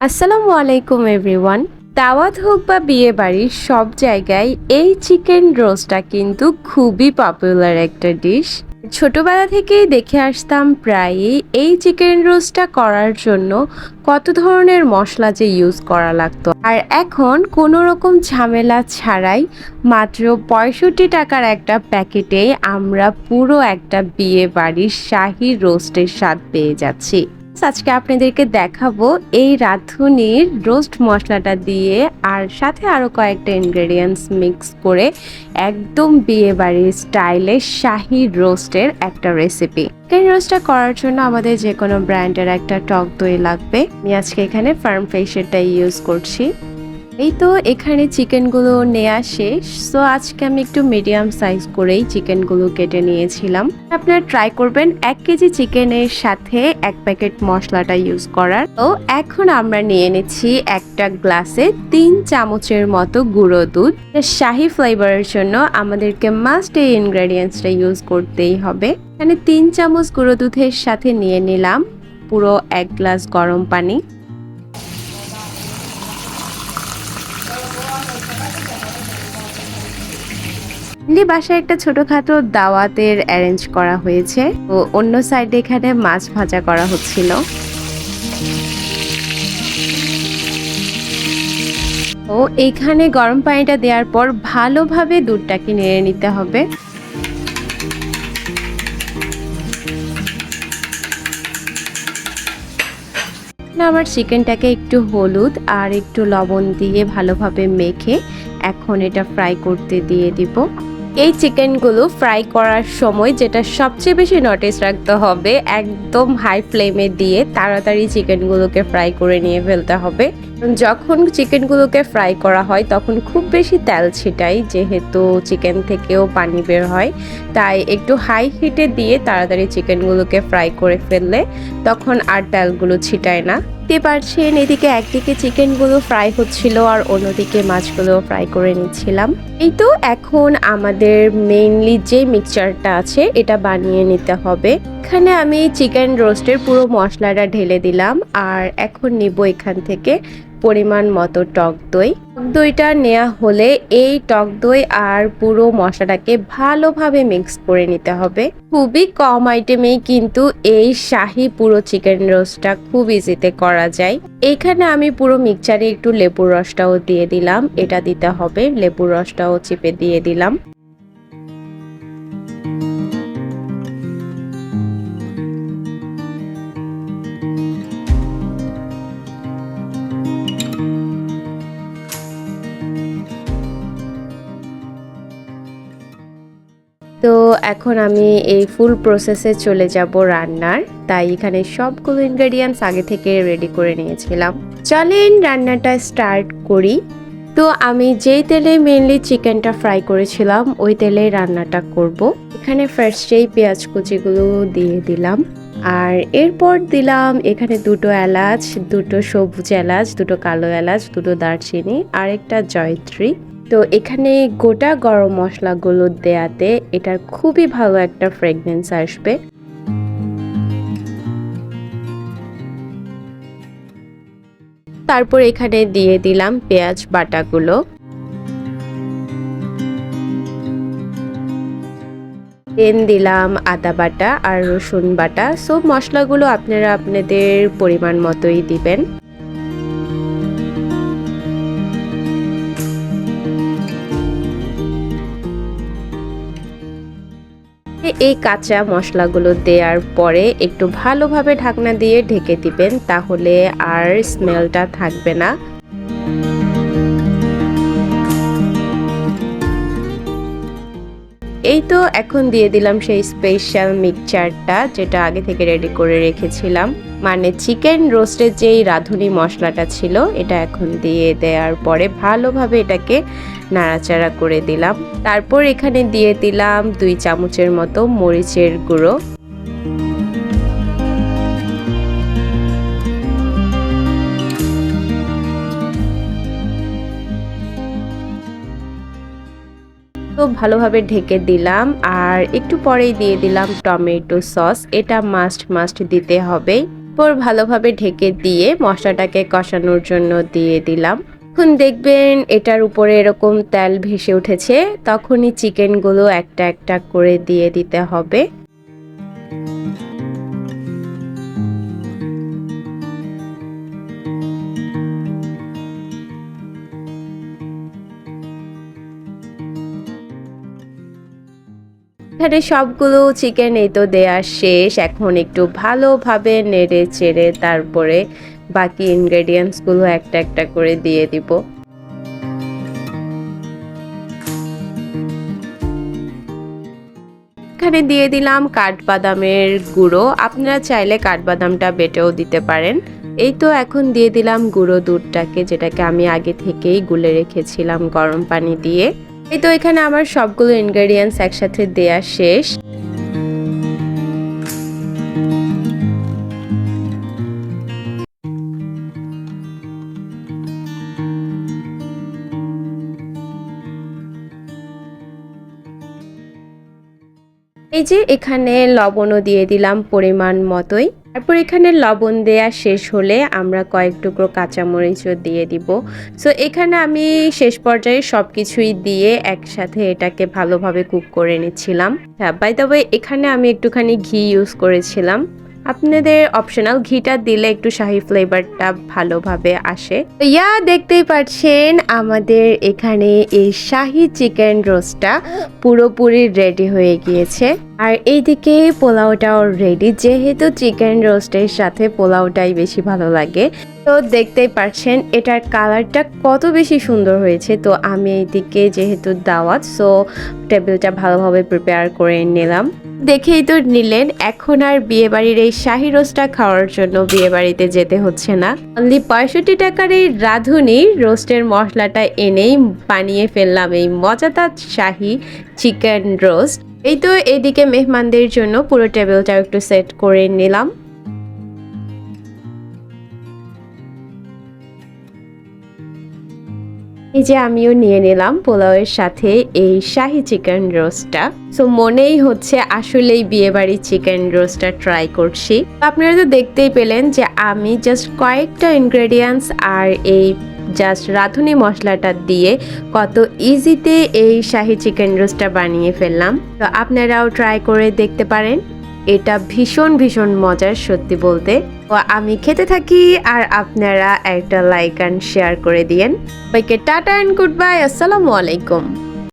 আসসালামু আলাইকুম এভরিওয়ান। দাওয়াত হোক বা বিয়ে বাড়ি সব জায়গায় এই চিকেন রোস্টটা কিন্তু খুবই পপুলার একটা ডিশ। ছোটবেলা থেকেই দেখে আসতাম প্রায়ই এই চিকেন রোস্টটা করার জন্য কত ধরনের মশলা যে ইউজ করা লাগতো, আর এখন কোনো রকম ঝামেলা ছাড়াই মাত্র ৬৫ টাকার একটা প্যাকেটে আমরা পুরো একটা বিয়ে বাড়ির শাহী রোস্টের স্বাদ পেয়ে যাচ্ছি। আজকে আপনাদেরকে দেখাবো এই রাঁধুনির রোস্ট মশলাটা দিয়ে আর সাথে আরো কয়েকটা ইনগ্রেডিয়েন্টস মিক্স করে একদম বিয়ে বাড়ির স্টাইলে শাহী রোস্টের একটা রেসিপি। চিকেন রোস্টটা করার জন্য আমাদের যে কোনো ব্র্যান্ডের একটা টক দই লাগবে। আমি আজকে এখানে ফার্ম ফ্রেশেরটা ইউজ করছি। এই তো এখানে চিকেনগুলো নেওয়া শেষ। সো আজকে আমি একটু মিডিয়াম সাইজ করেই চিকেনগুলো কেটে নিয়েছিলাম। আপনারা ট্রাই করবেন 1 কেজি চিকেনের সাথে 1 প্যাকেট মশলাটা ইউজ করার। তো এখন আমরা নিয়ে নিচ্ছি একটা গ্লাসে 3 চামচের মতো গুঁড়ো দুধ। শাহী ফ্লেভারের জন্য আমাদেরকে মাস্ট এই ইনগ্রেডিয়েন্টসটা ইউজ করতেই হবে। এখানে 3 চামচ গুঁড়ো দুধের সাথে নিয়ে নিলাম পুরো 1 গ্লাস গরম পানি। বাসায় একটা ছোটখাটো দাওয়াতের অ্যারেঞ্জ করা হয়েছে, তো অন্য সাইডে এখানে মাছ ভাজা করা হচ্ছিল। ও এখানে গরম পানিটা দেওয়ার পর ভালোভাবে দুধটাকে নেড়ে নিতে হবে। আবার চিকেনটাকে একটু হলুদ আর একটু লবণ দিয়ে ভালোভাবে মেখে এখন এটা ফ্রাই করতে দিয়ে দিব। এই চিকেনগুলো ফ্রাই করার সময় যেটা সবচেয়ে বেশি নোটিস রাখতে হবে, একদম হাই ফ্লেমে দিয়ে তাড়াতাড়ি চিকেনগুলোকে ফ্রাই করে নিয়ে ফেলতে হবে। যখন চিকেনগুলোকে ফ্রাই করা হয় তখন খুব বেশি তেল ছিটাই, যেহেতু চিকেন থেকেও পানি বের হয়, তাই একটু হাই হিটে দিয়ে তাড়াতাড়ি চিকেনগুলোকে ফ্রাই করে ফেললে তখন আর তেলগুলো ছিটায় না। দেখতে পাচ্ছেন এদিকে একদিকে চিকেনগুলো ফ্রাই হচ্ছিল আর অন্যদিকে মাছগুলো ফ্রাই করে নিচ্ছিলাম। এই তো এখন আমাদের মেইনলি যে মিক্সচারটা আছে এটা বানিয়ে নিতে হবে। এখানে আমি চিকেন রোস্টের পুরো মশলাটা ঢেলে দিলাম আর এখন নিব এখান থেকে পরিমাণ মতো টক দই। টক দইটা নেওয়া হলে এই টক দই আর পুরো মশলাটাকে ভালোভাবে মিক্স করে নিতে হবে। খুবই কম আইটেমেই কিন্তু এই শাহী পুরো চিকেন রোস্টটা খুব ইজিতে করা যায়। এইখানে আমি পুরো মিক্সচারে একটু লেবুর রসটাও দিয়ে দিলাম, এটা দিতে হবে, লেবুর রসটাও চিপে দিয়ে দিলাম। তো এখন আমি এই ফুল প্রসেসে চলে যাব রান্নার, তাই এখানে সবগুলো ইনগ্রেডিয়েন্টস আগে থেকে রেডি করে নিয়েছিলাম। চলেন রান্নাটা স্টার্ট করি। তো আমি যেই তেলে মেনলি চিকেনটা ফ্রাই করেছিলাম ওই তেলে রান্নাটা করব। এখানে ফার্স্টেই পেঁয়াজ কুচিগুলো দিয়ে দিলাম আর এরপর দিলাম এখানে 2টো এলাচ, 2টো সবুজ এলাচ, 2টো কালো এলাচ, 2টো দারচিনি আর একটা জয়ত্রী। তো এখানে গোটা গরম মশলাগুলো দেয়াতে এটার খুবই ভালো একটা ফ্রেগনেন্স আসবে। তারপর এখানে দিয়ে দিলাম পেঁয়াজ বাটাগুলো, দেন দিলাম আদা বাটা আর রসুন বাটা। সব মশলাগুলো আপনারা আপনাদের পরিমাণ মতোই দিবেন। এই কাঁচা মশলাগুলো দেওয়ার পরে একটু ভালোভাবে ঢাকনা দিয়ে ঢেকে দিবেন, তাহলে আর স্মেলটা থাকবে না। এই তো এখন দিয়ে দিলাম সেই স্পেশাল মিক্সচারটা যেটা আগে থেকে রেডি করে রেখেছিলাম, মানে চিকেন রোস্টের যেই রাঁধুনি মশলাটা ছিল এটা এখন দিয়ে দেওয়ার পরে ভালোভাবে এটাকে নাড়াচাড়া করে দিলাম। তারপর এখানে দিয়ে দিলাম 2 চামচের মতো মরিচের গুঁড়ো। তো ভালোভাবে ঢেকে দিলাম আর একটু পরেই দিয়ে দিলাম টমেটো সস। এটা মাস্ট দিতে হবে। পর ভালোভাবে ঢেকে দিয়ে মশলাটাকে কষানোর জন্য দিয়ে দিলাম। এখন দেখবেন এটার উপরে এরকম তেল ভেসে উঠেছে, তখনই চিকেনগুলো একটা একটা করে দিয়ে দিতে হবে। এখানে সবগুলো চিকেন এই তো দেয়া শেষ। এখন একটু ভালোভাবে নেড়ে চেড়ে তারপরে বাকি ইনগ্রেডিয়েন্টস গুলো একটা একটা করে দিয়ে দিব। এখানে দিয়ে দিলাম কাঠবাদামের গুঁড়ো, আপনারা চাইলে কাঠবাদামটা বেটেও দিতে পারেন। এই তো এখন দিয়ে দিলাম গুঁড়ো দুধটাকে, যেটাকে আমি আগে থেকেই গুলে রেখেছিলাম গরম পানি দিয়ে। এই তো এখানে আমার সবগুলো ইনগ্রেডিয়েন্টস একসাথে দেয়া শেষ। এই যে এখানে লবণও দিয়ে দিলাম পরিমাণ মতোই। তারপর এখানে লবণ দেয়া শেষ হলে আমরা কয়েক টুকরো কাঁচামরিচও দিয়ে দিব। সো এখানে আমি শেষ পর্যায়ে সবকিছুই দিয়ে একসাথে এটাকে ভালোভাবে কুক করে নিচ্ছিলাম। হ্যাঁ, বাই দ্য ওয়ে এখানে আমি একটুখানি ঘি ইউজ করেছিলাম। আপনাদের অপশনাল, ঘিটা দিলে একটু শাহি ফ্লেভারটা ভালোভাবে আসে। তো দেখতেই পাচ্ছেন আমাদের এখানে এই শাহি চিকেন রোস্টটা পুরোপুরি রেডি হয়ে গিয়েছে। আর এইদিকে পোলাওটাও রেডি, যেহেতু চিকেন রোস্টের সাথে পোলাওটাই বেশি ভালো লাগে। তো দেখতেই পাচ্ছেন এটার কালারটা কত বেশি সুন্দর হয়েছে। তো আমি এইদিকে যেহেতু দাওয়াত, সো টেবিলটা ভালোভাবে প্রিপেয়ার করে নিলাম। দেখেই তো নিলেন, এখন আর বিয়ে বাড়ির এই শাহি রোস্টটা খাওয়ার জন্য বিয়ে বাড়িতে যেতে হচ্ছে না। অনলি 65 টাকার এই রাঁধুনি রোস্টের মশলাটা এনেই বানিয়ে ফেললাম এই মজাদার শাহি চিকেন রোস্ট। এই তো এদিকে মেহমানদের জন্য পুরো টেবিলটা একটু সেট করে নিলাম। এই যে আমিও নিয়ে নিলাম পোলাওয়ের সাথে এই শাহি চিকেন রোস্টটা। সো মনেই হচ্ছে আসলেই বিয়ে বাড়ির চিকেন রোস্টটা ট্রাই করছি। আপনারা তো দেখতেই পেলেন যে আমি জাস্ট কয়েকটা ইনগ্রেডিয়েন্টস আর এই জাস্ট রাঁধুনি মশলাটা দিয়ে কত ইজিতে এই শাহি চিকেন রোস্টটা বানিয়ে ফেললাম। তো আপনারাও ট্রাই করে দেখতে পারেন, এটা ভীষণ ভীষণ মজার সত্যি বলতে। তো আমি খেতে থাকি আর আপনারা একটা লাইক অ্যান্ড শেয়ার করে দিয়েন। সবাইকে টাটা অ্যান্ড গুড বাই, আসসালামু আলাইকুম।